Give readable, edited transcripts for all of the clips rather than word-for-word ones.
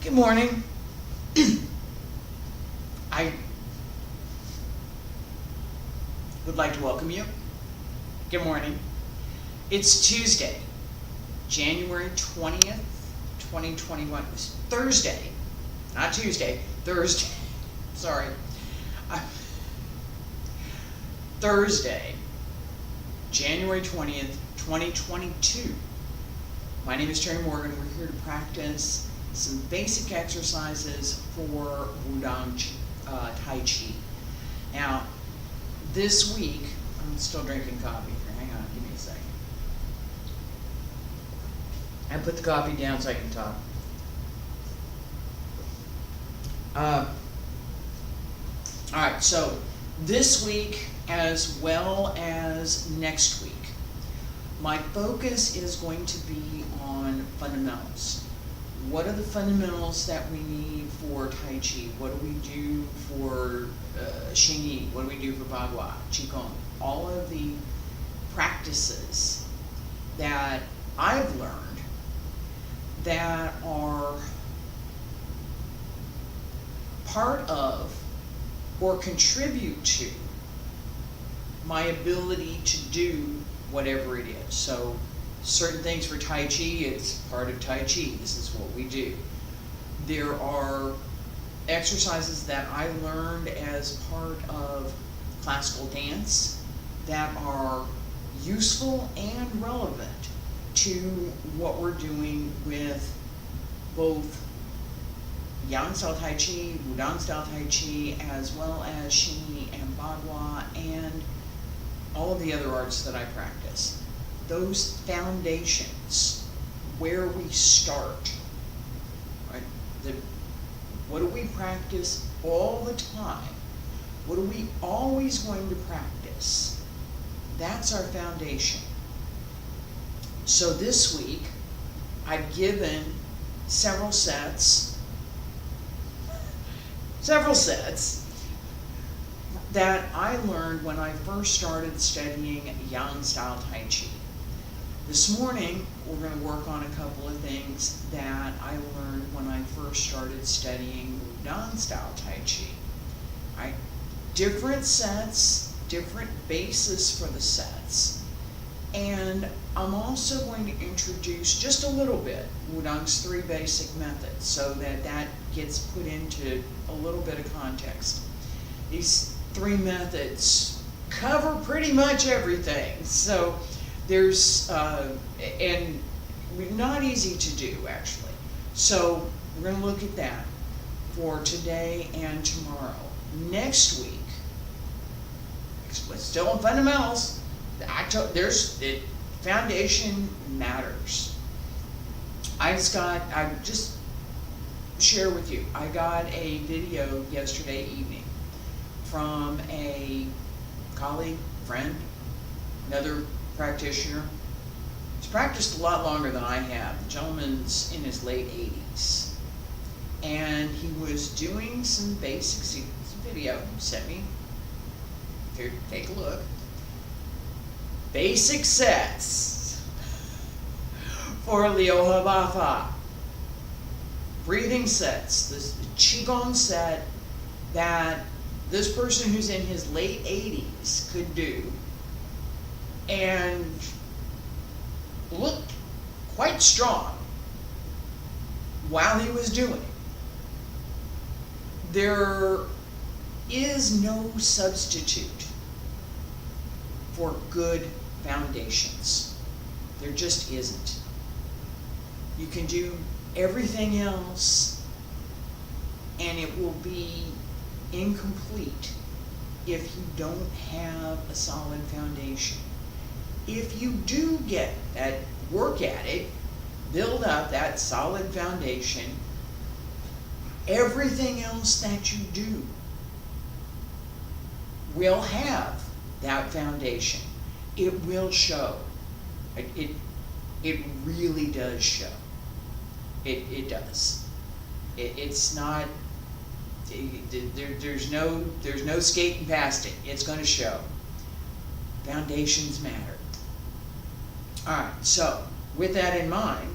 Good morning. I would like to welcome you. Good morning. It's Tuesday, January 20th, 2021. It's Thursday, not Tuesday, Thursday. Sorry. Thursday, January 20th, 2022. My name is Terry Morgan. We're here to practice some basic exercises for Wudang Taiji. Now, this week, I'm still drinking coffee here. Hang on, give me a second. I put the coffee down so I can talk. Alright, so this week as well as next week, my focus is going to be on fundamentals. What are the fundamentals that we need for Taiji? What do we do for Xingyi? What do we do for Bagua, Qigong? All of the practices that I've learned that are part of or contribute to my ability to do whatever it is. So certain things for Taiji, it's part of Taiji. This is what we do. There are exercises that I learned as part of classical dance that are useful and relevant to what we're doing with both Yang Style Taiji, Wudang Style Taiji, as well as Xingyi and Bagua, and all of the other arts that I practice. Those foundations, where we start, right? What do we practice all the time? What are we always going to practice? That's our foundation. So this week, I've given several sets that I learned when I first started studying Yang Style Taiji. This morning, we're going to work on a couple of things that I learned when I first started studying Wudang Style Taiji. Right? Different sets, different bases for the sets. And I'm also going to introduce just a little bit Wudang's 3 basic methods so that gets put into a little bit of context. These 3 methods cover pretty much everything. So there's, and not easy to do actually. So we're going to look at that for today and tomorrow. Next week, still in fundamentals, foundation matters. I just share with you, I got a video yesterday evening from a colleague, friend, another practitioner. He's practiced a lot longer than I have. The gentleman's in his late 80s. And he was doing some basics. Some video sent me. Here, take a look. Basic sets for Liu Yuzeng. Breathing sets. This Qigong set that this person who's in his late 80s could do and looked quite strong while he was doing it. There is no substitute for good foundations. There just isn't. You can do everything else and it will be incomplete if you don't have a solid foundation. If you do get that, work at it, build up that solid foundation, everything else that you do will have that foundation. It will show. It really does show. It does. It's not. There's no skating past it. It's going to show. Foundations matter. All right. So with that in mind,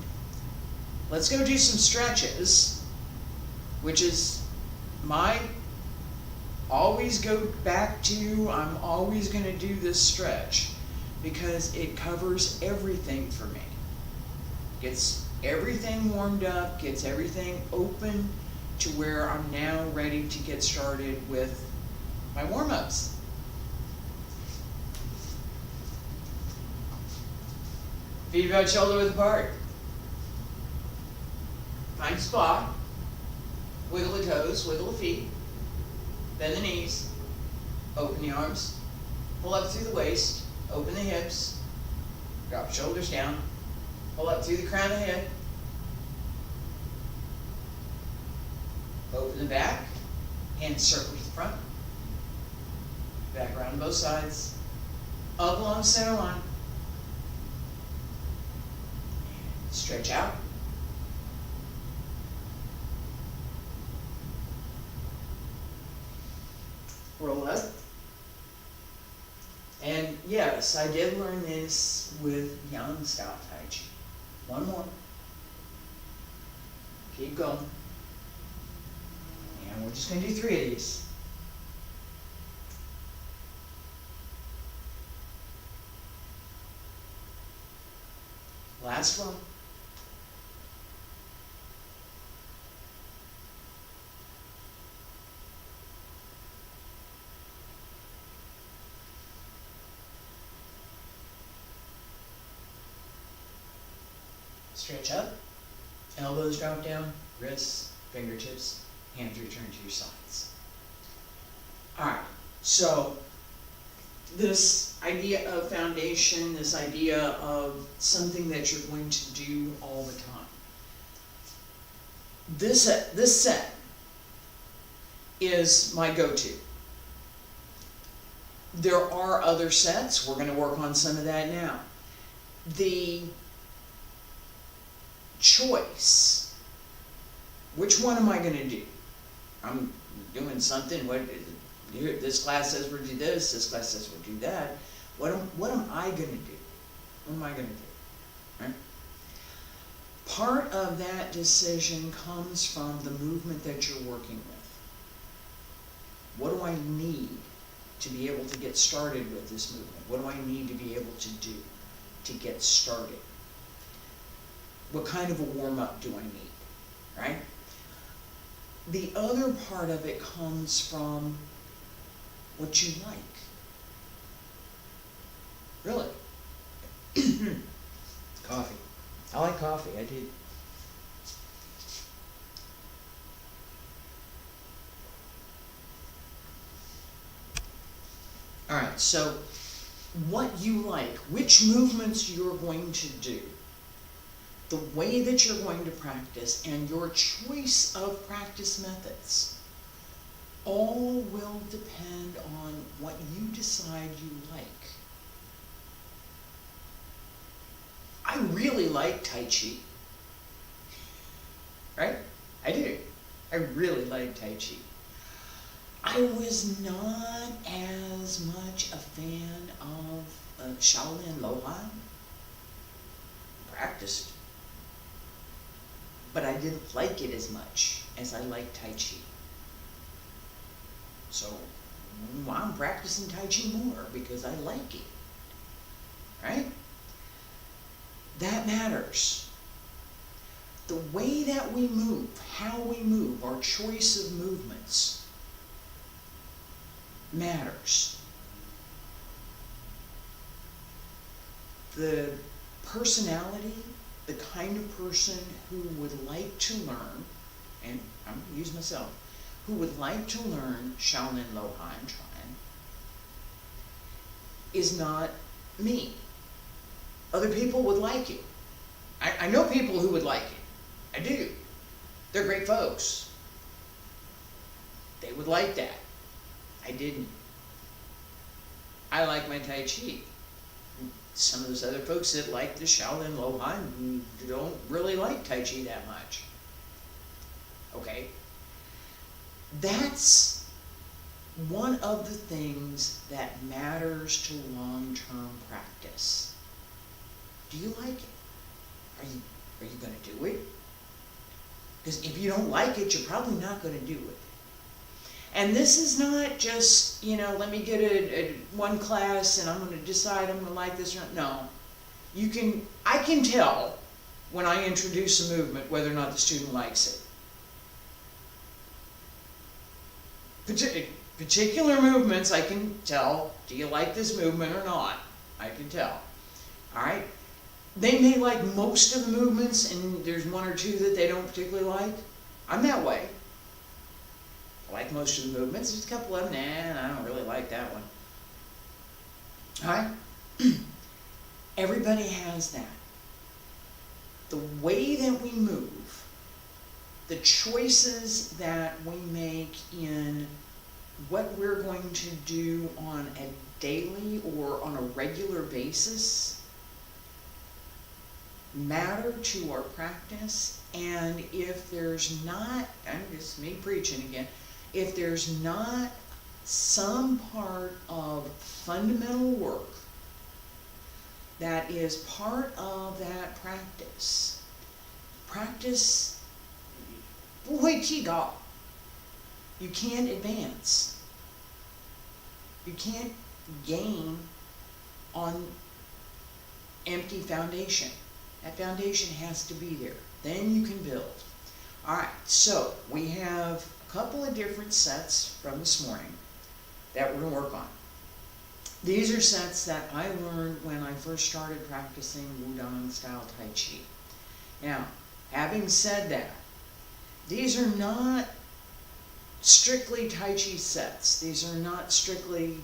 let's go do some stretches which is my always go back to, I'm always going to do this stretch because it covers everything for me. Gets everything warmed up, gets everything open to where I'm now ready to get started with my warm-ups. Feet about shoulder width apart. Find spot. Wiggle the toes, wiggle the feet. Bend the knees. Open the arms. Pull up through the waist. Open the hips. Drop shoulders down. Pull up through the crown of the head. Open the back. Hands circle to the front. Back around to both sides. Up along the center line. Stretch out. Roll up. And yes, I did learn this with Wudang Style Taiji. One more. Keep going. And we're just going to do 3 of these. Last one. Stretch up, elbows drop down, wrists, fingertips, hands return to your sides. Alright, so this idea of foundation, this idea of something that you're going to do all the time. This set is my go-to. There are other sets. We're going to work on some of that now. The choice. Which one am I going to do? I'm doing something. This class says we'll do this. This class says we'll do that. What am I going to do? What am I going to do? Right? Part of that decision comes from the movement that you're working with. What do I need to be able to get started with this movement? What do I need to be able to do to get started? What kind of a warm-up do I need, right? The other part of it comes from what you like. Really. Coffee. I like coffee, I do. Alright, so what you like, which movements you're going to do, the way that you're going to practice, and your choice of practice methods all will depend on what you decide you like. I really like Tai Chi, right? I do. I really like Tai Chi. I was not as much a fan of Shaolin Lohan. Practiced. But I didn't like it as much as I liked Tai Chi. So I'm practicing Tai Chi more because I like it. Right? That matters. The way that we move, how we move, our choice of movements matters. The personality, the kind of person who would like to learn, and I'm going to use myself, who would like to learn Shaolin Lohan Tran is not me. Other people would like it. I know people who would like it. I do. They're great folks. They would like that. I didn't. I like my Tai Chi. Some of those other folks that like the Shaolin Lohan don't really like Tai Chi that much. Okay? That's one of the things that matters to long-term practice. Do you like it? Are you going to do it? Because if you don't like it, you're probably not going to do it. And this is not just, let me get a one class and I'm going to decide I'm going to like this or not. No. I can tell when I introduce a movement whether or not the student likes it. Particular movements, I can tell, do you like this movement or not? I can tell. Alright? They may like most of the movements and there's one or two that they don't particularly like. I'm that way. I like most of the movements. There's a couple of them, I don't really like that one. Alright? Everybody has that. The way that we move, the choices that we make in what we're going to do on a daily or on a regular basis matter to our practice. And if there's not, I'm just me preaching again, if there's not some part of fundamental work that is part of that practice, you can't advance. You can't gain on empty foundation. That foundation has to be there. Then you can build. Alright, so we have a couple of different sets from this morning that we're going to work on. These are sets that I learned when I first started practicing Wudang Style Tai Chi. Now, having said that, these are not strictly Tai Chi sets. These are not strictly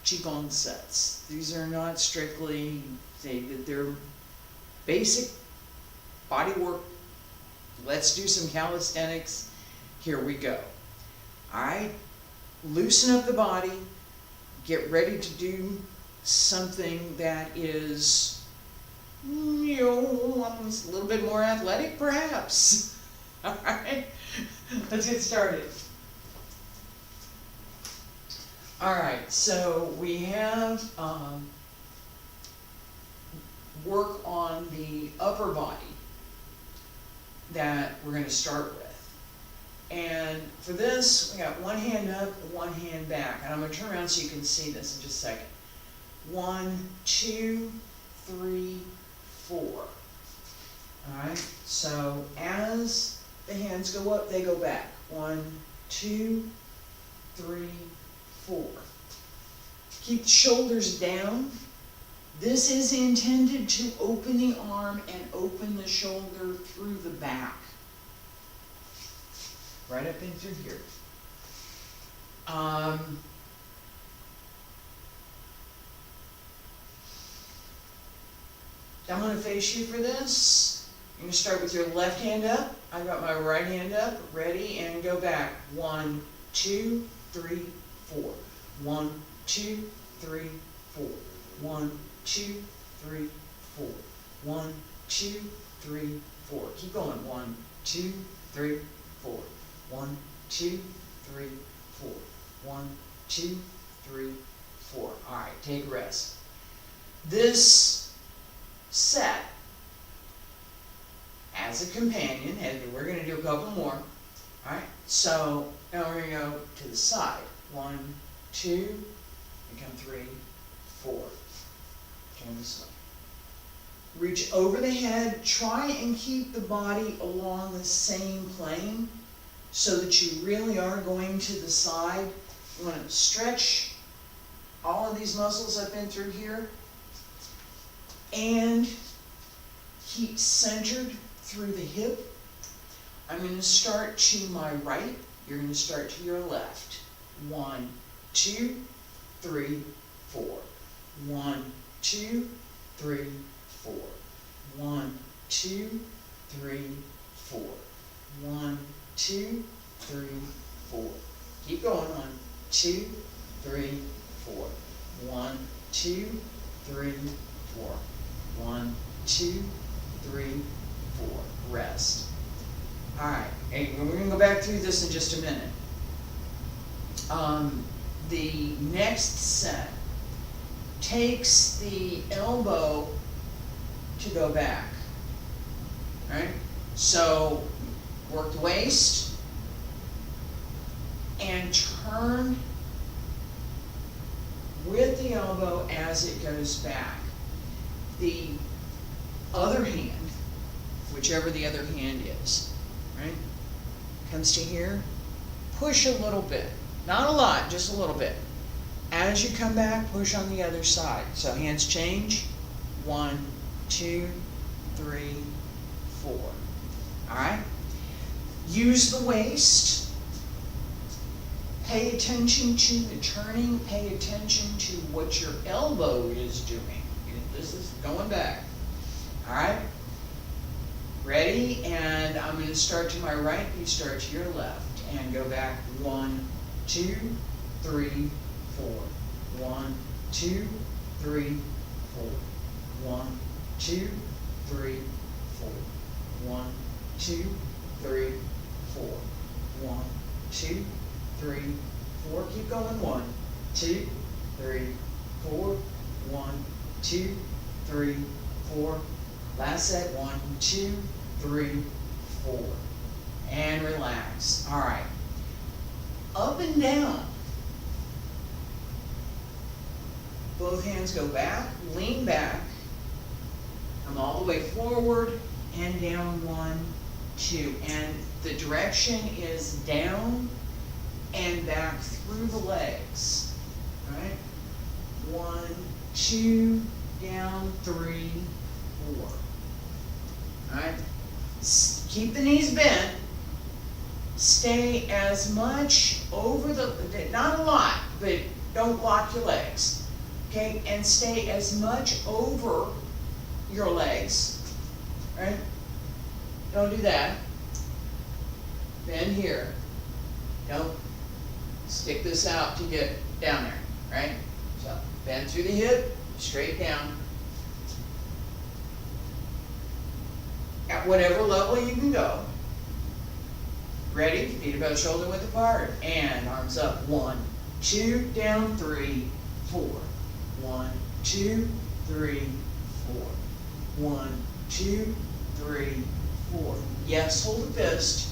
Qigong sets. These are not strictly, they're basic body work. Let's do some calisthenics. Here we go. Alright, loosen up the body. Get ready to do something that is, a little bit more athletic, perhaps. All right, let's get started. All right, so we have work on the upper body that we're going to start with. And for this, we got one hand up, one hand back. And I'm going to turn around so you can see this in just a second. 1, 2, 3, 4. Alright, so as the hands go up, they go back. 1, 2, 3, 4. Keep the shoulders down. This is intended to open the arm and open the shoulder through the back. Right up in through here. I'm going to face you for this. You're going to start with your left hand up. I've got my right hand up, ready, and go back. 1, 2, 3, 4. 1, 2, 3, 4. 1, 2, 3, 4. 1, 2, 3, 4. Keep going. 1, 2, 3, 4. 1, 2, 3, 4. 1, 2, 3, 4. All right, take a rest. This set as a companion, and we're going to do a couple more. All right, so now we're going to go to the side. 1, 2, and come 3, 4. Turn this way. Reach over the head. Try and keep the body along the same plane, so that you really are going to the side. You want to stretch all of these muscles up in through here and keep centered through the hip. I'm going to start to my right. You're going to start to your left. 1, 2, 3, 4. 1, 2, 3, 4. 1, 2, 3, 4. 1, 2, 3, 4. Keep going. 1, 2, 3, 4. 1, 2, 3, 4. 1, 2, 3, 4. Rest. Alright, we're going to go back through this in just a minute. The next set takes the elbow to go back. Alright? So Work the waist and turn with the elbow as it goes back. The other hand, whichever the other hand is, right, comes to here, push a little bit, not a lot, just a little bit. As you come back, push on the other side. So hands change, 1, 2, 3, 4. All right? Use the waist. Pay attention to the turning. Pay attention to what your elbow is doing. This is going back. All right? Ready? And I'm going to start to my right. You start to your left. And go back 1, 2, 3, 4. 1, 2, 3, 4. 1, 2, 3, 4. 1, 2, 3, 4. 1, 2, 3, 4. Keep going. 1, 2, 3, 4. 1, 2, 3, 4. Last set. 1, 2, 3, 4. And relax. All right. Up and down. Both hands go back, lean back, come all the way forward and down. 1, 2. And the direction is down and back through the legs. Right? 1, 2, down, 3, 4. All right? Keep the knees bent. Stay as much over the, not a lot, but don't lock your legs. Okay, and stay as much over your legs, right? Don't do that. Bend here. Don't stick this out to get down there, right? So bend through the hip, straight down. At whatever level you can go. Ready? Feet above shoulder width apart. And arms up. 1, 2, down, 3, 4. 1, 2, 3, 4. 1, 2, 3, 4. Yes, hold the fist.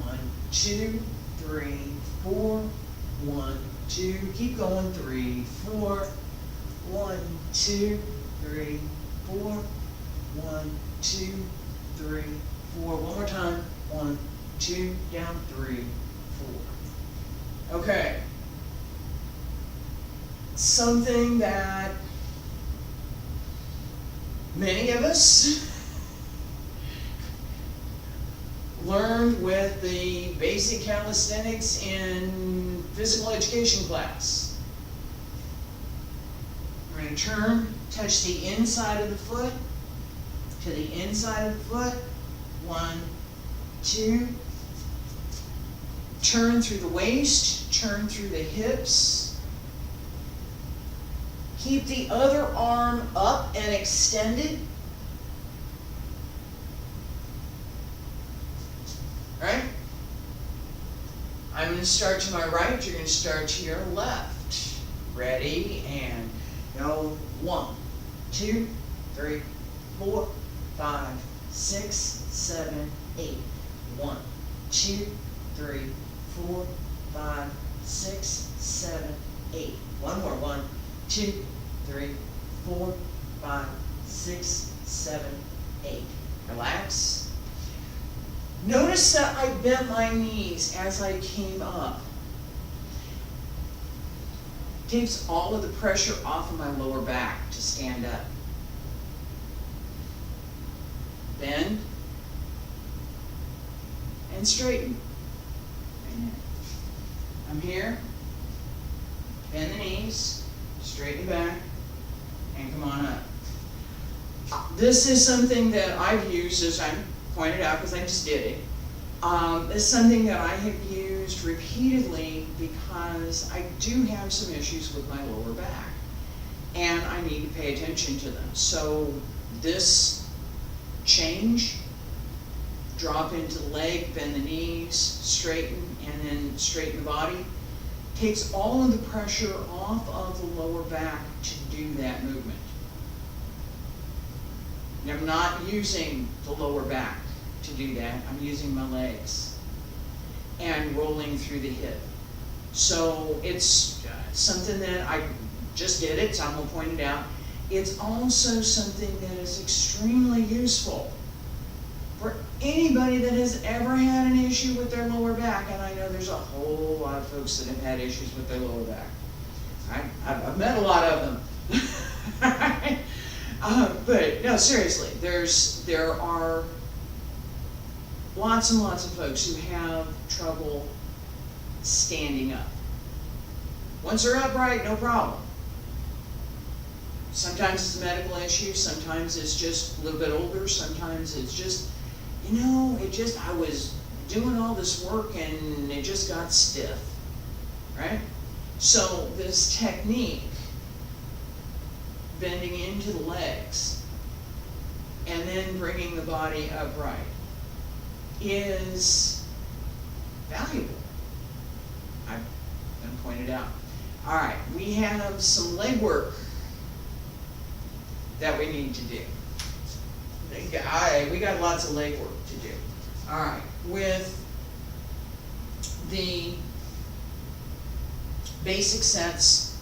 1, 2, 3, 4. 1, 2. Keep going. 3, 4. 1, 2, 3, 4. 1, 2, 3, 4. One more time. 1, 2, down, 3, 4. Okay. Something that many of us learned with the basic calisthenics in physical education class. We're going to turn, touch the inside of the foot to the inside of the foot. 1, 2. Turn through the waist, turn through the hips. Keep the other arm up and extended. Right? I'm going to start to my right, you're going to start to your left. Ready? And go. 1, 2, 3, 4, 5, 6, 7, 8. 1, 2, 3, 4, 5, 6, 7, 8. One more. 1, 2, 3, 4, 5, 6, 7, 8. Relax. Notice that I bent my knees as I came up. Takes all of the pressure off of my lower back to stand up. Bend and straighten. I'm here. Bend the knees, straighten back, and come on up. This is something that I've used, as I pointed out, because I just did it. It's something that I have used repeatedly because I do have some issues with my lower back, and I need to pay attention to them. So this change, drop into the leg, bend the knees, straighten, and then straighten the body, takes all of the pressure off of the lower back to do that movement. I'm not using the lower back to do that. I'm using my legs and rolling through the hip. So it's something that I just did it, so I'm gonna point it out. It's also something that is extremely useful for anybody that has ever had an issue with their lower back, and I know there's a whole lot of folks that have had issues with their lower back. I've met a lot of them. But no, seriously, there are lots and lots of folks who have trouble standing up. Once they're upright, no problem. Sometimes it's a medical issue, sometimes it's just a little bit older, sometimes it's just, I was doing all this work and it just got stiff, right? So this technique, bending into the legs and then bringing the body upright, is valuable. I'm going to point it out. All right, we have some leg work that we need to do. We got lots of leg work to do. All right, with the basic sets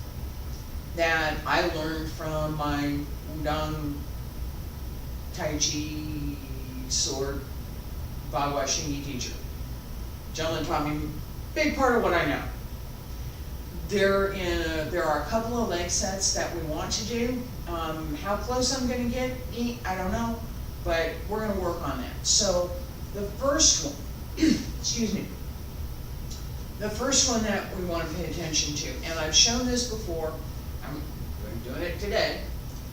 that I learned from my Wudang Taiji sword Bagua Shingi teacher. Gentleman taught me a big part of what I know. There are a couple of leg sets that we want to do. How close I'm going to get, I don't know, but we're going to work on that. So the first one, excuse me, the first one that we want to pay attention to, and I've shown this before, I'm doing it today,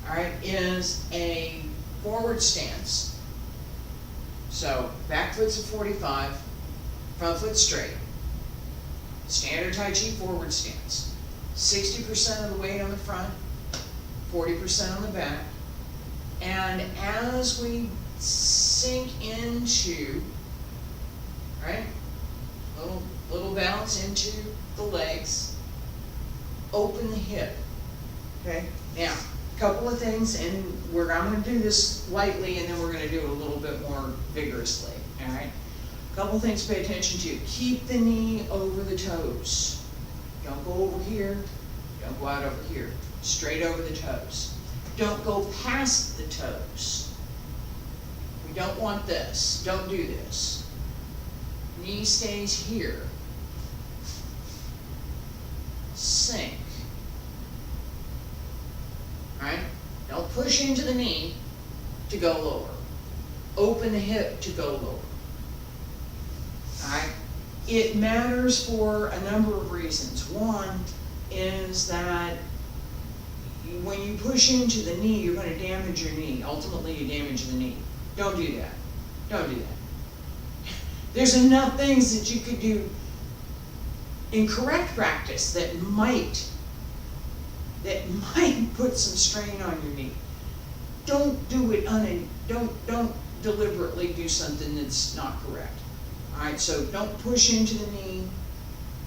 all right, is a forward stance. So back foot's at 45, front foot straight. Standard Tai Chi forward stance. 60% of the weight on the front, 40% on the back. And as we sink into, right, little bounce into the legs, open the hip, okay? Now, a couple of things, and I'm going to do this lightly, and then we're going to do it a little bit more vigorously, all right? A couple of things to pay attention to. Keep the knee over the toes. Don't go over here, don't go out over here. Straight over the toes. Don't go past the toes. We don't want this. Don't do this. Knee stays here. Sink. Right? Don't push into the knee to go lower. Open the hip to go lower. Alright? It matters for a number of reasons. One is that when you push into the knee, you're going to damage your knee. Ultimately, you damage the knee. Don't do that. Don't do that. There's enough things that you could do in correct practice that might put some strain on your knee. Don't do it don't deliberately do something that's not correct. All right, so don't push into the knee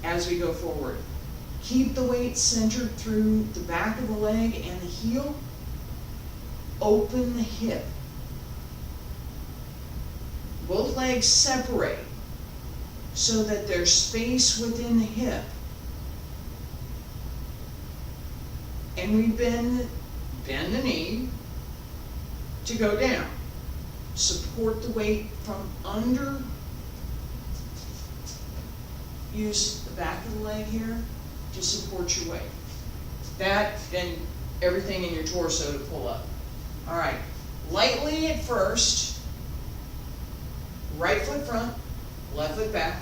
as we go forward. Keep the weight centered through the back of the leg and the heel. Open the hip. Both legs separate so that there's space within the hip. And we bend the knee to go down. Support the weight from under. Use the back of the leg here to support your weight. That, then everything in your torso to pull up. All right, lightly at first, right foot front, left foot back,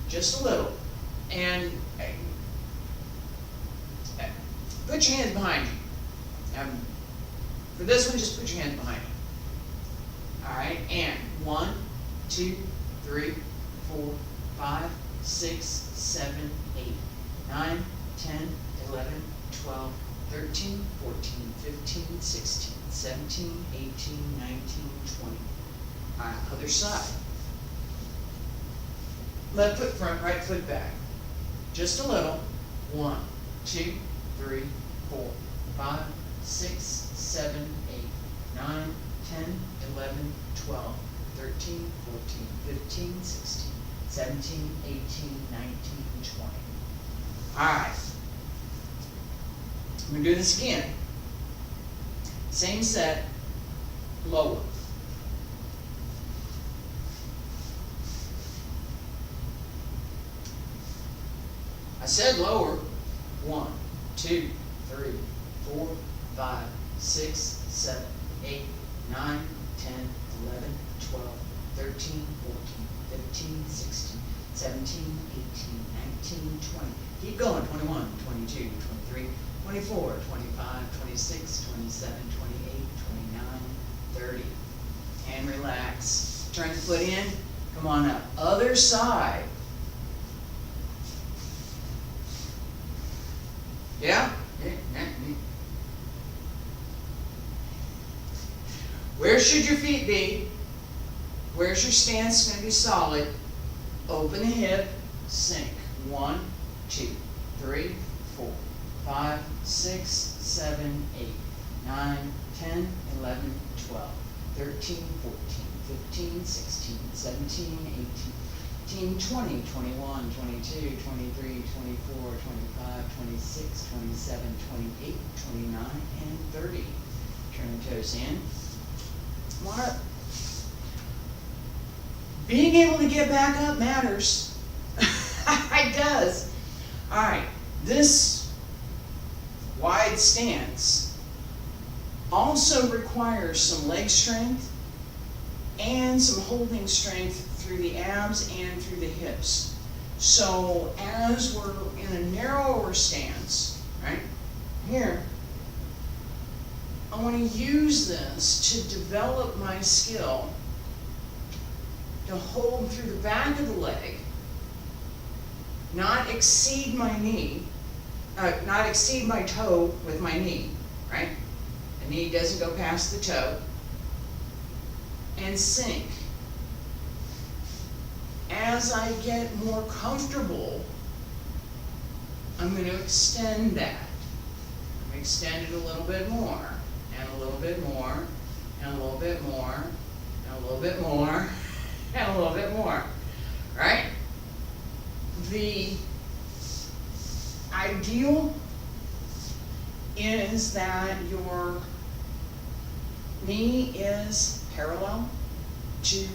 just a little. And put your hands behind you. For this one, just put your hands behind you. All right, and 1, 2, 3, 4, 5, 6, 7, 8, 9, 10, 11, 12, 13, 14, 15, 16, 17, 18, 19, 20. All right, other side. Left foot front, right foot back. Just a little. 1, 2, 3, 4, 5, 6, 7, 8, 9, 11, 12, 13, 14, 15, 16, 17, 18, 19, 20. Alright. I'm going to do this again. Same set, lower. I said lower. 1, 2, 3, 4, 5, 6, 7, 8, 9, 10, 11, 12, 13, 14, 15, 16, 17, 18, 19, 20. Keep going. 21, 22, 23, 24, 25, 26, 27, 28, 29, 30. And relax. Turn the foot in. Come on up. Other side. Yeah? Where should your feet be? Where's your stance going to be solid? Open the hip, sink. 1, 2, 3, 4, 5, 6, 7, 8, 9, 10, 11, 12, 13, 14, 15, 16, 17, 18, 20, 21, 22, 23, 24, 25, 26, 27, 28, 29, and 30. Turn the toes in. Come on up. Being able to get back up matters. It does. Alright, this wide stance also requires some leg strength and some holding strength through the abs and through the hips. So as we're in a narrower stance, right, here, I want to use this to develop my skill to hold through the back of the leg, not exceed my knee, not exceed my toe with my knee, right? The knee doesn't go past the toe, and sink. As I get more comfortable, I'm going to extend that. I'm going to extend it a little bit more, and a little bit more, and a little bit more, and a little bit more, and a little bit more, right? The ideal is that your knee is parallel to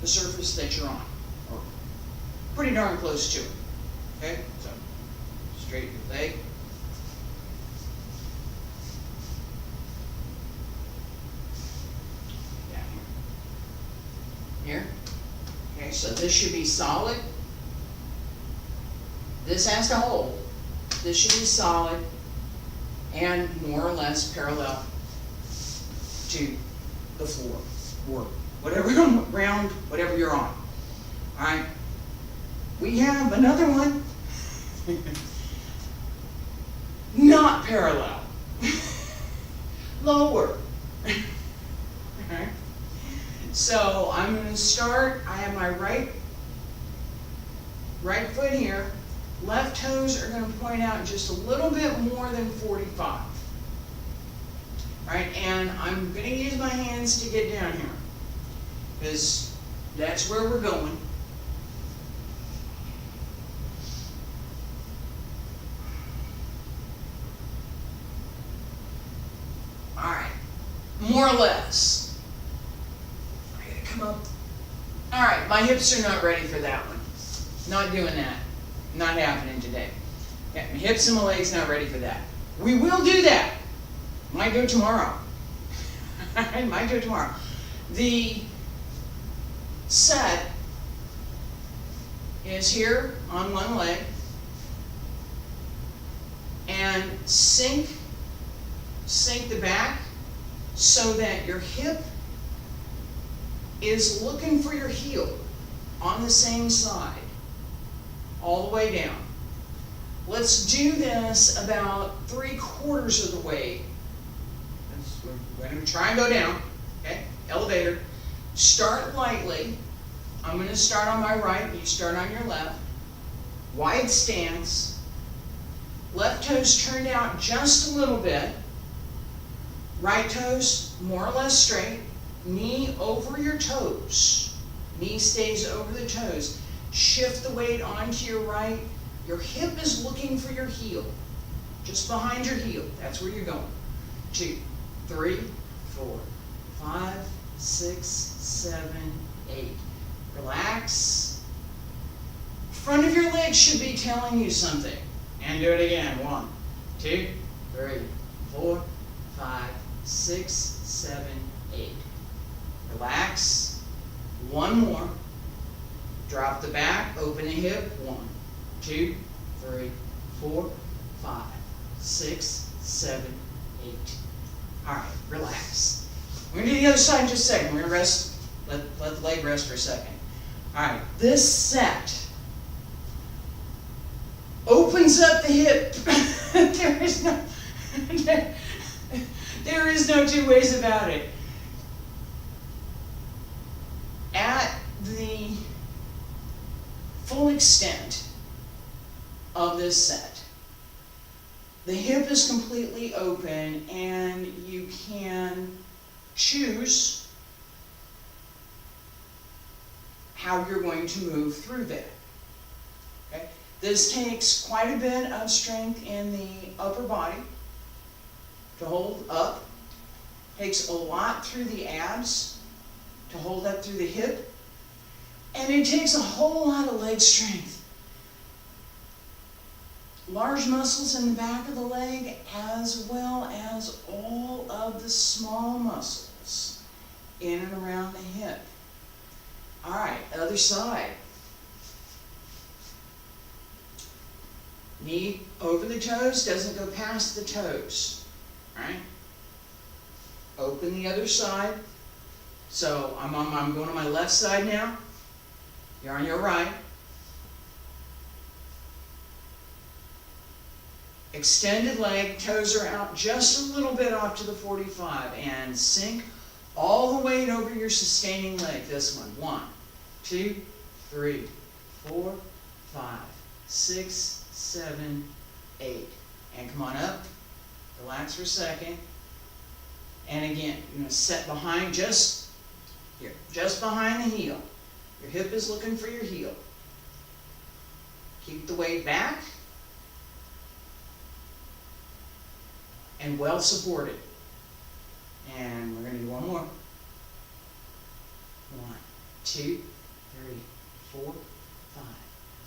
the surface that you're on, or pretty darn close to it. Okay, so straighten your leg. Down here. Here. Okay, so this should be solid. This has to hold. This should be solid and more or less parallel to the floor, or whatever ground, whatever you're on. All right. We have another one. Not parallel. Lower. Okay. So I'm going to start. I have my right foot here. Left toes are going to point out just a little bit more than 45. Right, and I'm going to use my hands to get down here, because that's where we're going. All right, more or less. I gotta come up. All right, my hips are not ready for that one. Not doing that. Not happening today. Yeah, my hips and my legs not ready for that. We will do that. Might do it tomorrow. Might do it tomorrow. The set is here on one leg, and sink the back so that your hip is looking for your heel on the same side, all the way down. Let's do this about 3/4 of the way. We're going to try and go down. Okay, elevator. Start lightly. I'm going to start on my right, you start on your left. Wide stance. Left toes turned out just a little bit. Right toes more or less straight. knee over your toes. Knee stays over the toes. Shift the weight onto your right. Your hip is looking for your heel. Just behind your heel. That's where you're going. 2, 3, 4, 5, 6, 7, 8. Relax. Front of your leg should be telling you something. And do it again. 1, 2, 3, 4, 5, 6, 7, 8. Relax. One more. Drop the back, open the hip. 1, 2, 3, 4, 5, 6, 7, 8. All right, relax. We're going to do the other side in just a second. We're going to rest, let the leg rest for a second. All right, this set opens up the hip. There is no two ways about it. At the full extent of this set, the hip is completely open and you can choose how you're going to move through that. Okay? This takes quite a bit of strength in the upper body to hold up. Takes a lot through the abs to hold up through the hip. And it takes a whole lot of leg strength. Large muscles in the back of the leg, as well as all of the small muscles in and around the hip. All right, other side. Knee over the toes, doesn't go past the toes. All right. Open the other side. So I'm going to my left side now. You're on your right. Extended leg, toes are out just a little bit off to the 45, and sink all the weight over your sustaining leg. This one. 1, 2, 3, 4, 5, 6, 7, 8. And come on up. Relax for a second. And again, you're going to set behind just here, just behind the heel. Your hip is looking for your heel. Keep the weight back and well supported. And we're going to do one more. 1, 2, 3, 4, 5,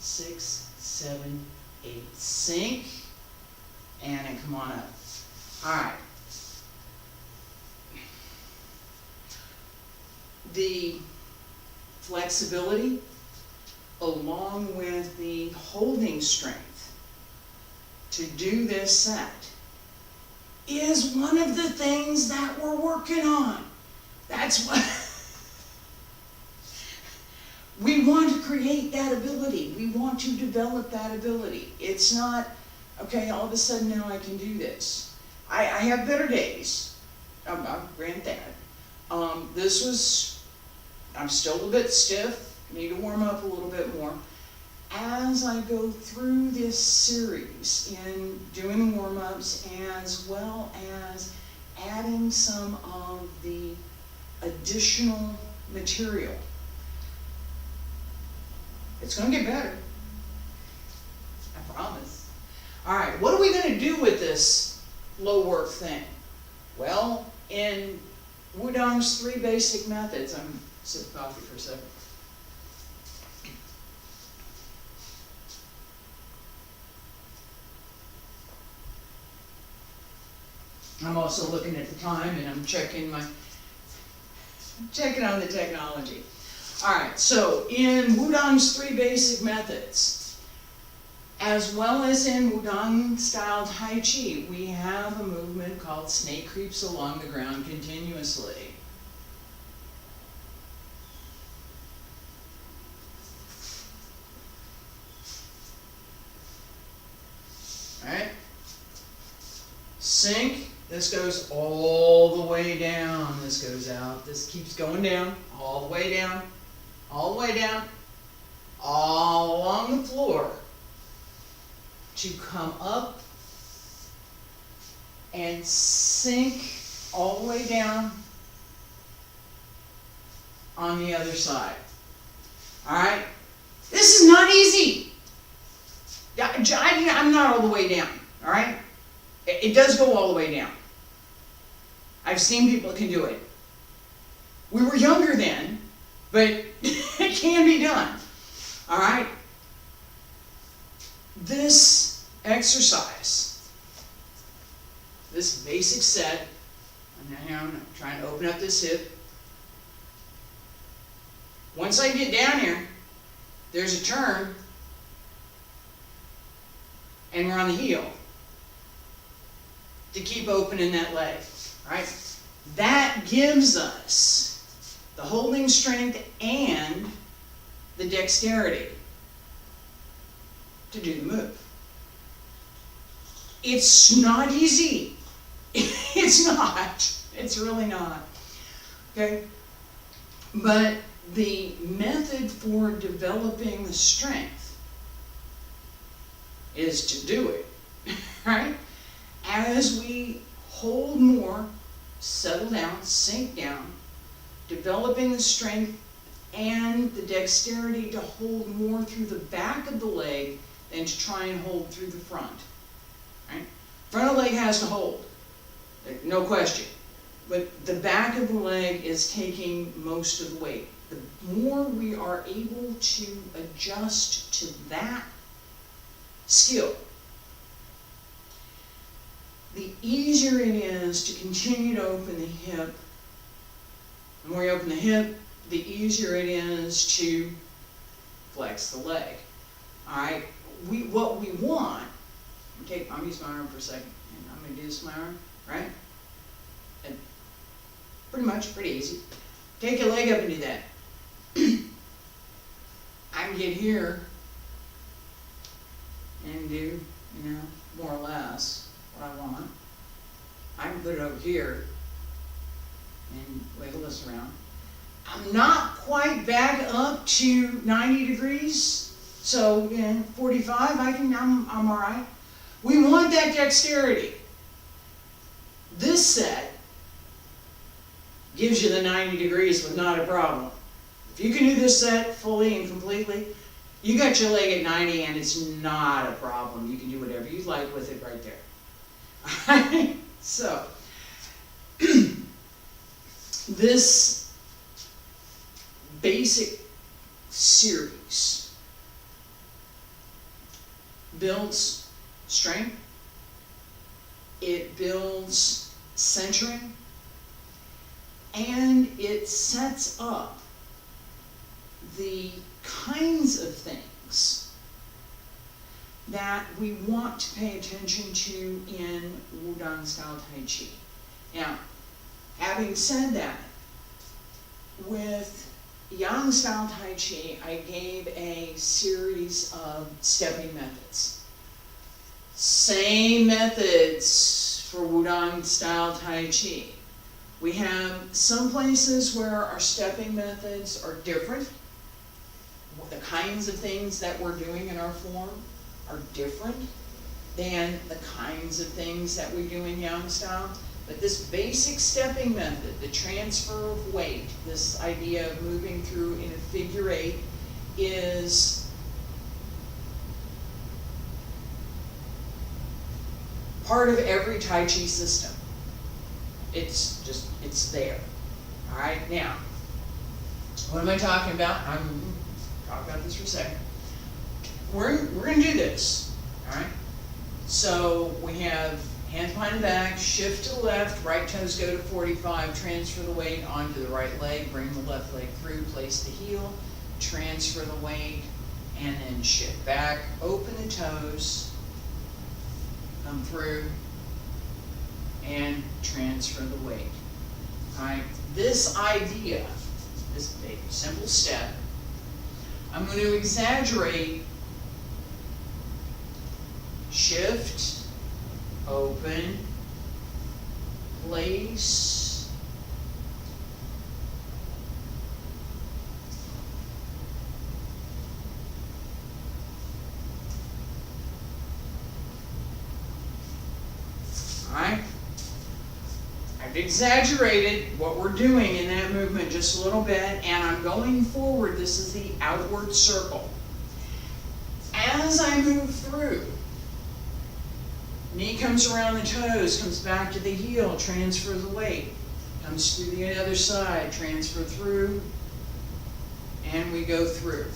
6, 7, 8. Sink and then come on up. All right. The flexibility along with the holding strength to do this set is one of the things that we're working on. That's what we want to create, that ability. We want to develop that ability. It's not, okay, all of a sudden now I can do this. I have better days. I'll grant that. This was, I'm still a little bit stiff, need to warm up a little bit more. As I go through this series in doing warm-ups as well as adding some of the additional material, it's going to get better. I promise. All right, what are we going to do with this low work thing? Well, in Wudang's 3 basic methods, I'm sip coffee for a second. I'm also looking at the time and I'm checking on the technology. All right, so in Wudang's 3 basic methods, as well as in Wudang Style Taiji, we have a movement called snake creeps along the ground continuously. All right, sink. This goes all the way down. This goes out. This keeps going down, all the way down, all the way down, all along the floor to come up and sink all the way down on the other side. Alright? This is not easy. I'm not all the way down. Alright? It does go all the way down. I've seen people that can do it. We were younger then, but it can be done. Alright? This exercise, this basic set, I'm trying to open up this hip. Once I get down here, there's a turn, and we're on the heel to keep opening that leg. Right? That gives us the holding strength and the dexterity to do the move. It's not easy. It's not. It's really not. Okay? But the method for developing the strength is to do it. Right? As we hold more, settle down, sink down, developing the strength and the dexterity to hold more through the back of the leg than to try and hold through the front. Right? Front of the leg has to hold, no question. But the back of the leg is taking most of the weight. The more we are able to adjust to that skill, the easier it is to continue to open the hip. The more you open the hip, the easier it is to flex the leg. Alright? What we want, okay, I'm using my arm for a second, and I'm going to do this with my arm, right? And pretty easy. Take your leg up and do that. I can get here and do, more or less what I want. I can put it over here and wiggle this around. I'm not quite back up to 90 degrees, so 45, I'm all right. We want that dexterity. This set gives you the 90 degrees with not a problem. If you can do this set fully and completely, you got your leg at 90 and it's not a problem. You can do whatever you like with it right there. Alright? So, this basic series builds strength, it builds centering, and it sets up the kinds of things that we want to pay attention to in Wudang Style Tai Chi. Now, having said that, with Yang Style Tai Chi, I gave a series of stepping methods. Same methods for Wudang Style Tai Chi. We have some places where our stepping methods are different. The kinds of things that we're doing in our form are different than the kinds of things that we do in Yang Style. But this basic stepping method, the transfer of weight, this idea of moving through in a figure eight, is part of every Tai Chi system. It's there. Alright, now, what am I talking about? I'm talking about this for a second. We're going to do this. Alright? So we have hands behind the back, shift to the left, right toes go to 45, transfer the weight onto the right leg, bring the left leg through, place the heel, transfer the weight, and then shift back, open the toes, come through, and transfer the weight. Alright, this idea, this big simple step, I'm going to exaggerate shift, open, place, alright, I I've exaggerated what we're doing in that movement just a little bit, and I'm going forward. This is the outward circle. As I move through, knee comes around the toes, comes back to the heel, transfer the weight, comes through the other side, transfer through, and we go through.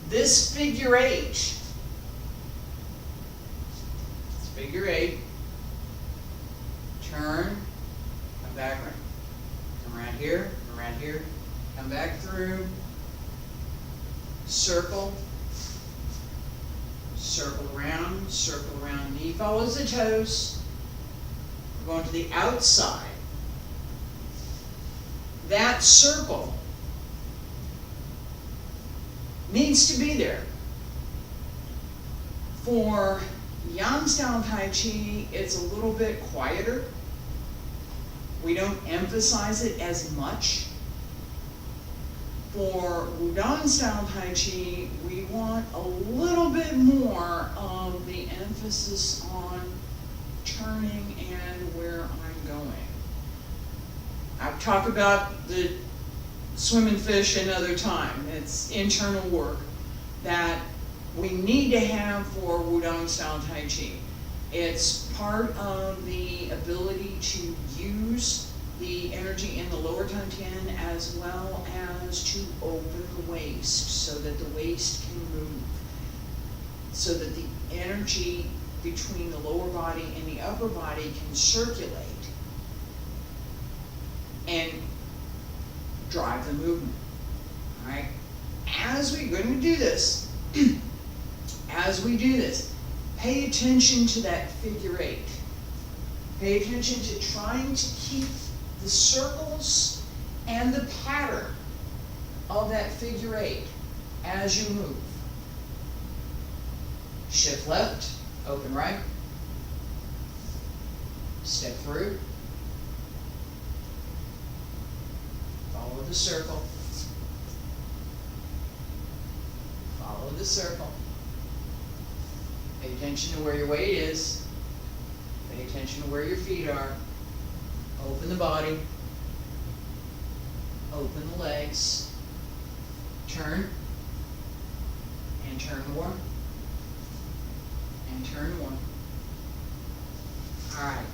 This figure eight, turn, come back, come around here, come back through, circle, circle around, knee follows the toes, we're going to the outside. That circle needs to be there. For Yang style Tai Chi, it's a little bit quieter. We don't emphasize it as much. For Wudang Style Tai Chi, we want a little bit more of the emphasis on turning and where I'm going. I've talked about the swim and fish another time. It's internal work that we need to have for Wudang Style Tai Chi. It's part of the ability to use the energy in the lower Tantian as well as to open the waist so that the waist can move, so that the energy between the lower body and the upper body can circulate and drive the movement. All right? As we're going to do this, pay attention to that figure eight. Pay attention to trying to keep the circles and the pattern of that figure eight as you move. Shift left, open right, step through, follow the circle, follow the circle. Pay attention to where your weight is. Pay attention to where your feet are. Open the body. Open the legs. Turn. And turn more. And turn more. Alright.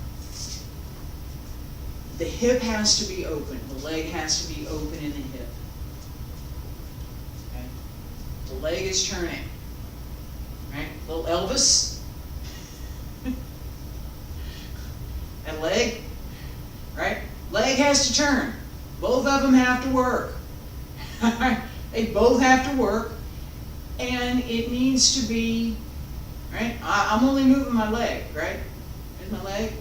The hip has to be open. The leg has to be open in the hip. Okay? The leg is turning. Right? Little Elvis. And leg, right? Leg has to turn. Both of them have to work. They both have to work. And it needs to be, right? I'm only moving my leg, right? There's my leg.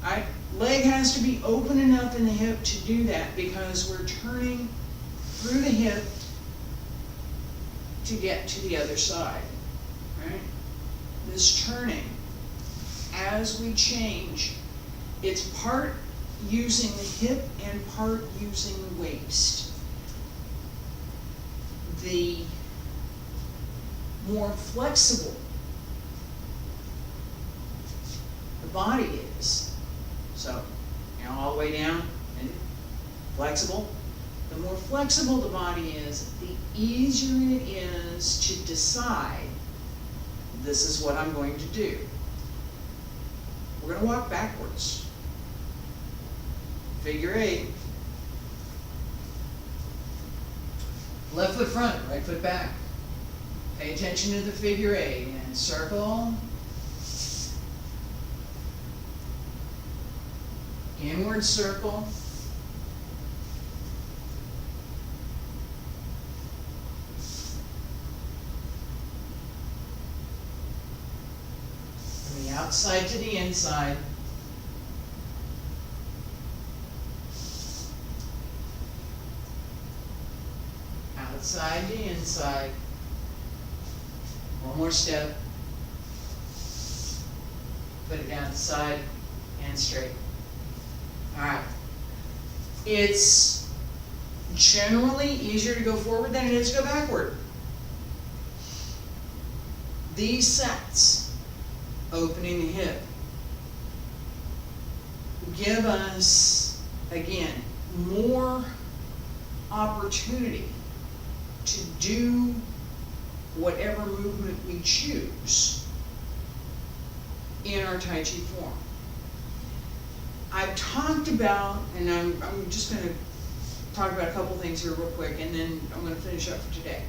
All right? Leg has to be open enough in the hip to do that because we're turning through the hip to get to the other side. Right? This turning, as we change, it's part using the hip and part using the waist. The more flexible the body is, so, all the way down and flexible, the more flexible the body is, the easier it is to decide this is what I'm going to do. We're going to walk backwards. Figure eight. Left foot front, right foot back. Pay attention to the figure eight and circle. Inward circle. From the outside to the inside. Outside to inside. One more step. Put it down the side and straight. Alright. It's generally easier to go forward than it is to go backward. These sets, opening the hip, give us, again, more opportunity to do whatever movement we choose in our Tai Chi form. I've talked about, and I'm just going to talk about a couple things here real quick, and then I'm going to finish up for today.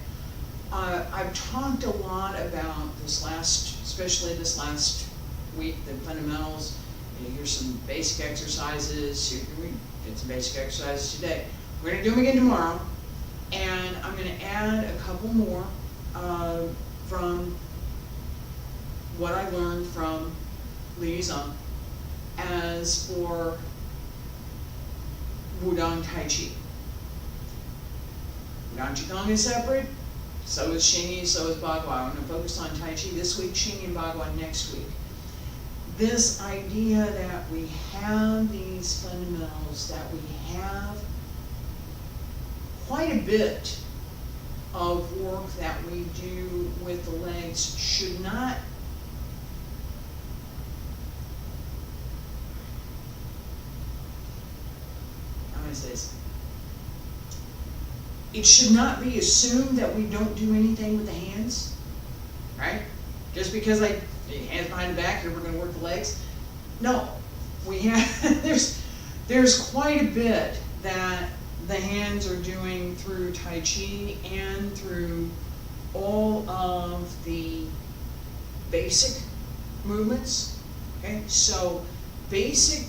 I've talked a lot about especially this last week, the fundamentals. Here's some basic exercises. We did some basic exercises today. We're going to do them again tomorrow, and I'm going to add a couple more from what I learned from Liu Yuzeng as for Wudang Tai Chi. Wudang Qigong is separate, so is Xingyi, so is Bagua. I'm going to focus on Tai Chi this week, Xingyi and Bagua next week. This idea that we have these fundamentals, that we have quite a bit of work that we do with the legs should not this. It should not be assumed that we don't do anything with the hands, right? Just because hands behind the back, here we're going to work the legs. No, we have there's quite a bit that the hands are doing through Tai Chi and through all of the basic movements. Okay, so basic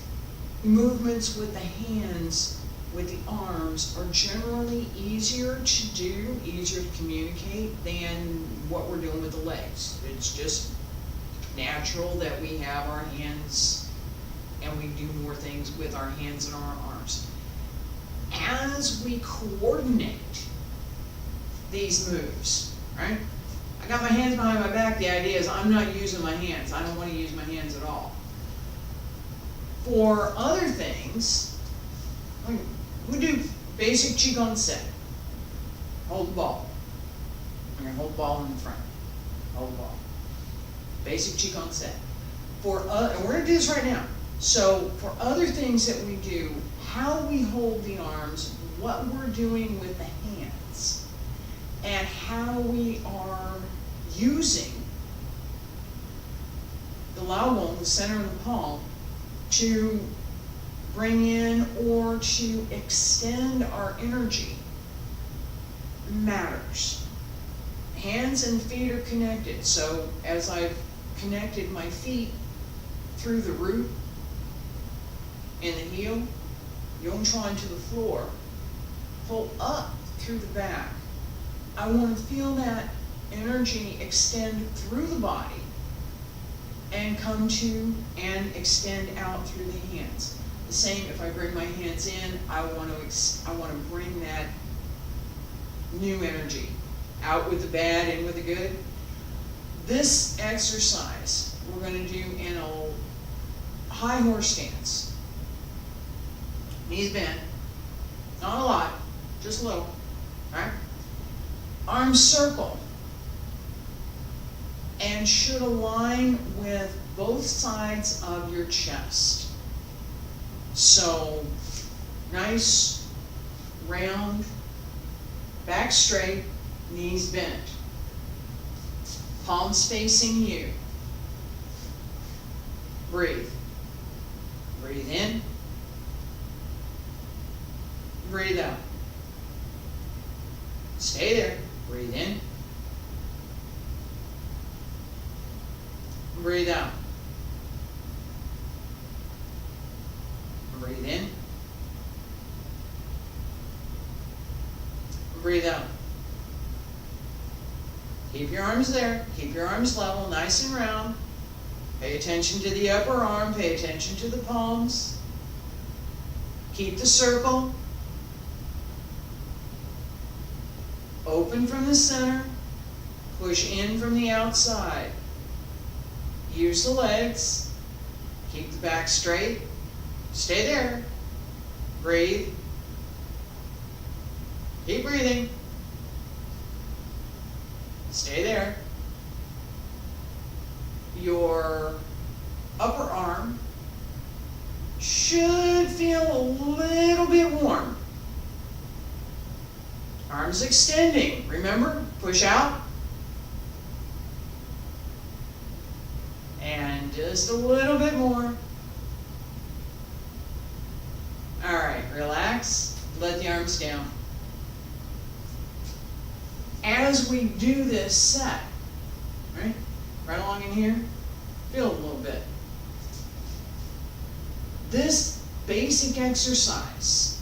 movements with the hands, with the arms, are generally easier to do, easier to communicate than what we're doing with the legs. It's just natural that we have our hands and we do more things with our hands and our arms. As we coordinate these moves, right? I got my hands behind my back. The idea is I'm not using my hands. I don't want to use my hands at all. For other things, we do basic Qigong set. Hold the ball. I'm going to hold the ball in the front. Hold the ball. Basic Qigong set. And we're going to do this right now. So for other things that we do, how we hold the arms, what we're doing with the hands, and how we are using the Lao Wong, the center of the palm, to bring in or to extend our energy matters. Hands and feet are connected, so as I've connected my feet through the root and the heel, Yongchuan to the floor, pull up through the back. I want to feel that energy extend through the body and come to and extend out through the hands. The same if I bring my hands in, I want to bring that new energy out with the bad, in with the good. This exercise we're going to do in a high horse stance. Knees bent, not a lot, just a little, right? Arms circle, and should align with both sides of your chest. So, nice, round, back straight, knees bent. Palms facing you. Breathe. Breathe in. Breathe out. Stay there. Breathe in. Breathe out. Breathe in. Breathe out. Keep your arms there. Keep your arms level, nice and round. Pay attention to the upper arm. Pay attention to the palms. Keep the circle. Open from the center. Push in from the outside. Use the legs. Keep the back straight. Stay there. Breathe. Keep breathing. Stay there. Your upper arm should arms extending. Remember? Push out. And just a little bit more. Alright, relax. Let the arms down. As we do this set, right along in here, feel a little bit. This basic exercise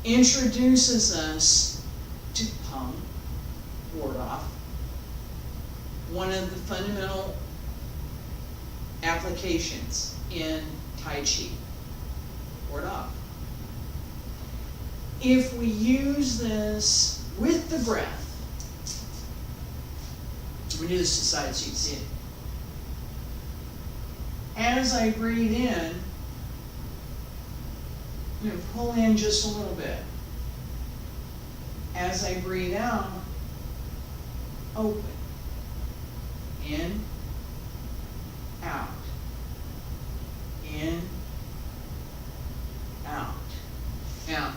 introduces us to Peng, ward off, one of the fundamental applications in Taiji, ward off. If we use this with the breath, we do this to the side so you can see it. As I breathe in, I'm going to pull in just a little bit. As I breathe out, open. In, out. In, out. Now,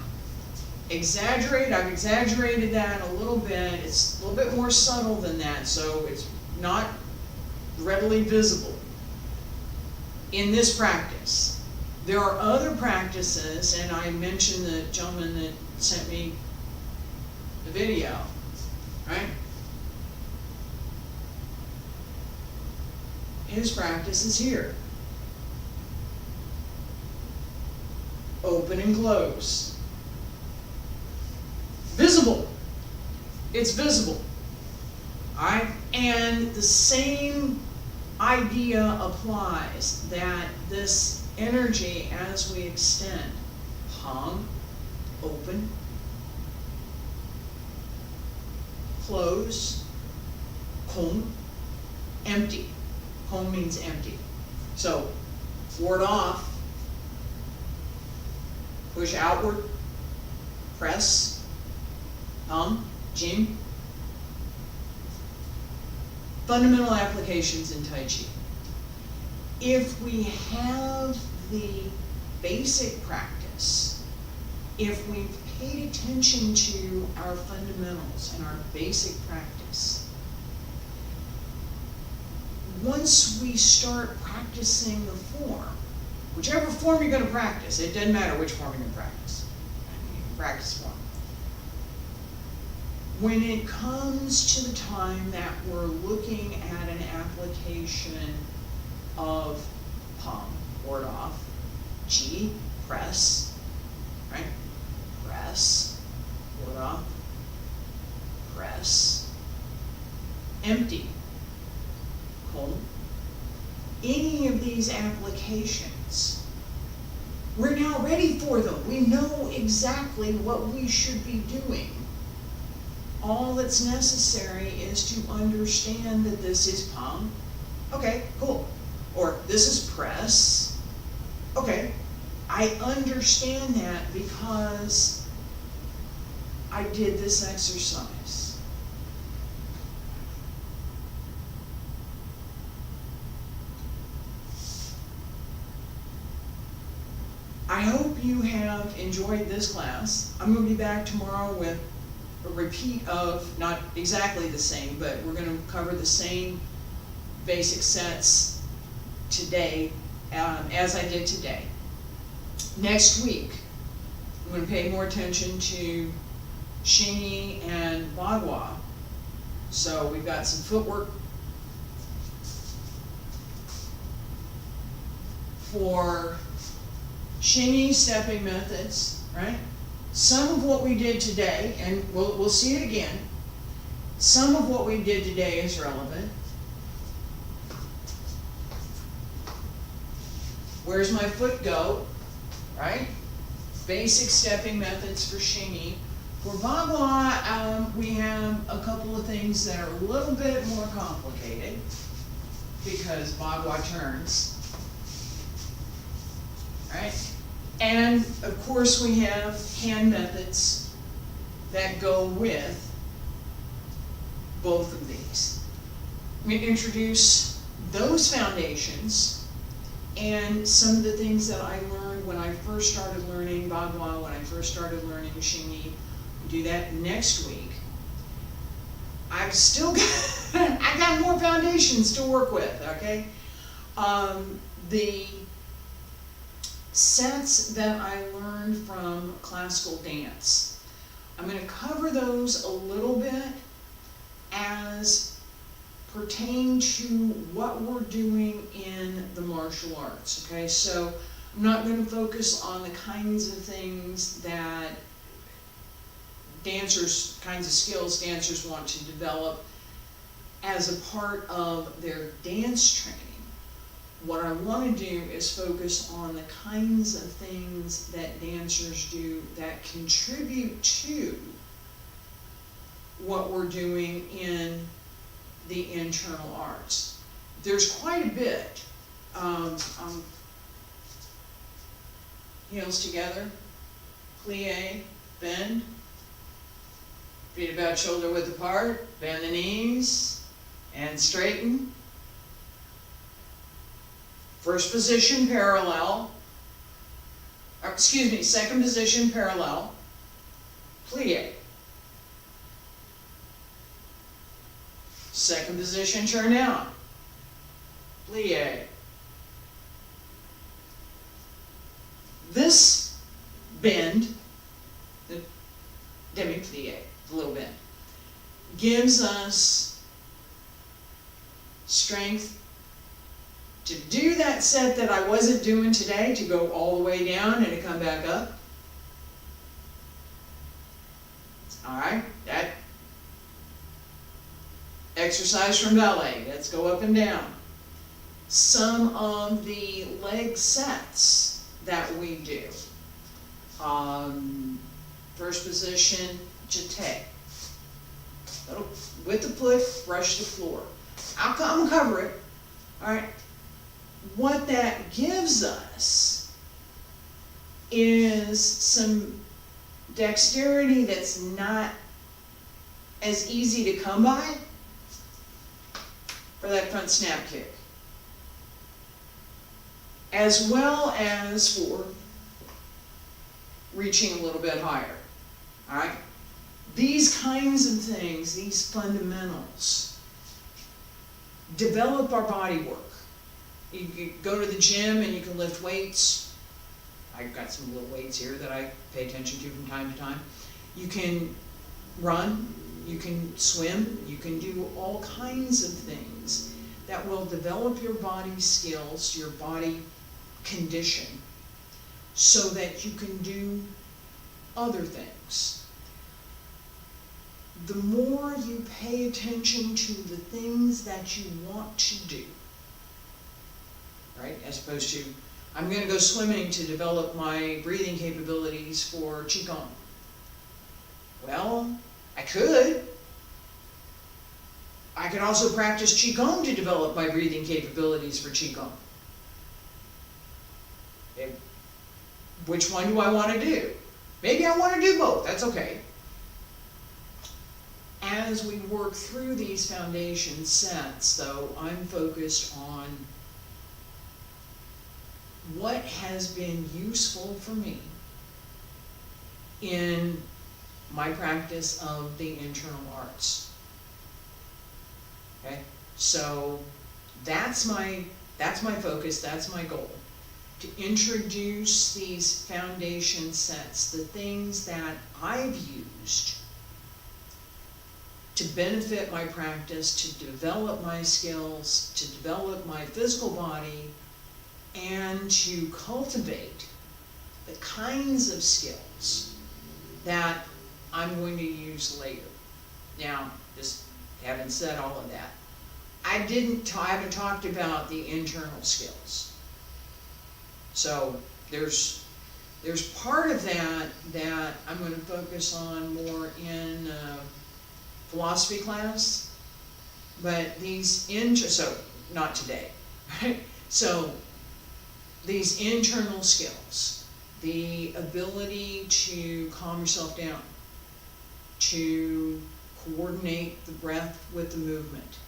I've exaggerated that a little bit. It's a little bit more subtle than that, so it's not readily visible in this practice. There are other practices, and I mentioned the gentleman that sent me the video, right? His practice is here. Open and close. Visible. It's visible. Alright? And the same idea applies, that this energy as we extend, Peng, open, close, Kong, empty. Kong means empty. So, ward off, push outward, press, Jing. Fundamental applications in Tai Chi. If we have the basic practice, if we've paid attention to our fundamentals and our basic practice, once we start practicing the form, whichever form you're going to practice, it doesn't matter which form you're going to practice. You can practice form. When it comes to the time that we're looking at an application of Peng, ward off, Qi, press, right? Press, ward off, press, empty, Kong. Any of these applications, we're now ready for them. We know exactly what we should be doing. All that's necessary is to understand that this is Peng. Okay, cool. Or this is press. Okay, I understand that because I did this exercise. I hope you have enjoyed this class. I'm going to be back tomorrow with a repeat of, not exactly the same, but we're going to cover the same basic sets today as I did today. Next week, I'm going to pay more attention to Xingyi and Bagua. So we've got some footwork for Xingyi stepping methods, right? Some of what we did today, and we'll see it again, some of what we did today is relevant. Where's my foot go, right? Basic stepping methods for Xingyi. For Bagua, we have a couple of things that are a little bit more complicated because Bagua turns, right? And of course we have hand methods that go with both of these. We introduce those foundations and some of the things that I learned when I first started learning Bagua, when I first started learning Xingyi, do that next week. I've still got, I got more foundations to work with, okay? The sets that I learned from classical dance, I'm going to cover those a little bit as pertain to what we're doing in the martial arts, okay? So I'm not going to focus on the kinds of things that kinds of skills dancers want to develop as a part of their dance training. What I want to do is focus on the kinds of things that dancers do that contribute to what we're doing in the internal arts. There's quite a bit. Heels together, plie, bend, feet about shoulder width apart, bend the knees, and straighten. First position parallel, second position parallel, plie. Second position turn down, plie. This bend, the demi-plie, the little bend, gives us strength to do that set that I wasn't doing today, to go all the way down and to come back up. Alright, that exercise from ballet, let's go up and down. Some of the leg sets that we do. First position, jeté. With the foot, brush the floor. I'll cover it. Alright. What that gives us is some dexterity that's not as easy to come by for that front snap kick, as well as for reaching a little bit higher. Alright? These kinds of things, these fundamentals, develop our body work. You can go to the gym and you can lift weights. I've got some little weights here that I pay attention to from time to time. You can run, you can swim, you can do all kinds of things that will develop your body skills, your body condition, so that you can do other things. The more you pay attention to the things that you want to do, right, as opposed to, I'm going to go swimming to develop my breathing capabilities for Qigong. Well, I could. I could also practice Qigong to develop my breathing capabilities for Qigong. Which one do I want to do? Maybe I want to do both, that's okay. As we work through these foundation sets, though, I'm focused on what has been useful for me in my practice of the internal arts. Okay, so that's my focus, that's my goal. To introduce these foundation sets, the things that I've used to benefit my practice, to develop my skills, to develop my physical body, and to cultivate the kinds of skills that I'm going to use later. Now, just having said all of that, I haven't talked about the internal skills. So there's part of that I'm going to focus on more in philosophy class, but so not today, right? So these internal skills, the ability to calm yourself down, to coordinate the breath with the movement,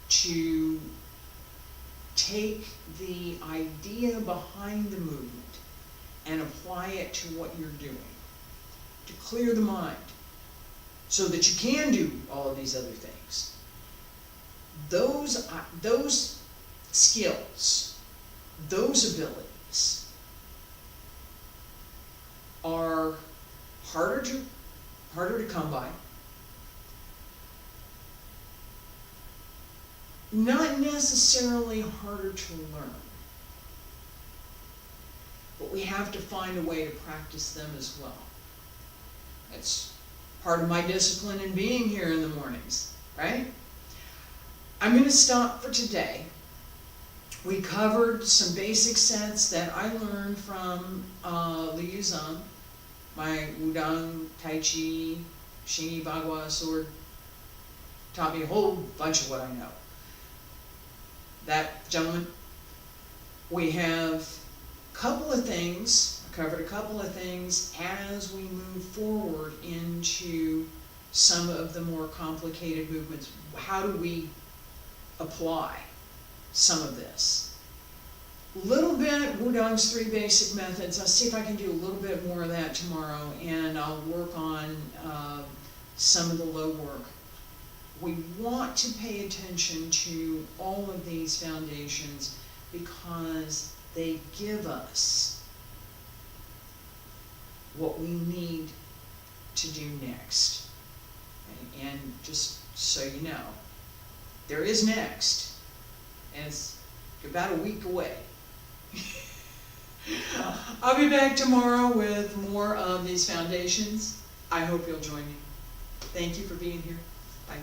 to take the idea behind the movement and apply it to what you're doing, to clear the mind, so that you can do all of these other things. Those skills, those abilities are harder to come by. Not necessarily harder to learn, but we have to find a way to practice them as well. That's part of my discipline in being here in the mornings, right? I'm going to stop for today. We covered some basic sets that I learned from Liu Yuzeng, my Wudang, Taiji, Xingyi Bagua sword. Taught me a whole bunch of what I know. That gentleman. We have a couple of things, I covered a couple of things as we move forward into some of the more complicated movements. How do we apply some of this? Little bit Wudang's 3 basic methods. I'll see if I can do a little bit more of that tomorrow, and I'll work on some of the low work. We want to pay attention to all of these foundations because they give us what we need to do next. Okay? And just so you know, there is next, and it's about a week away. I'll be back tomorrow with more of these foundations. I hope you'll join me. Thank you for being here. Bye.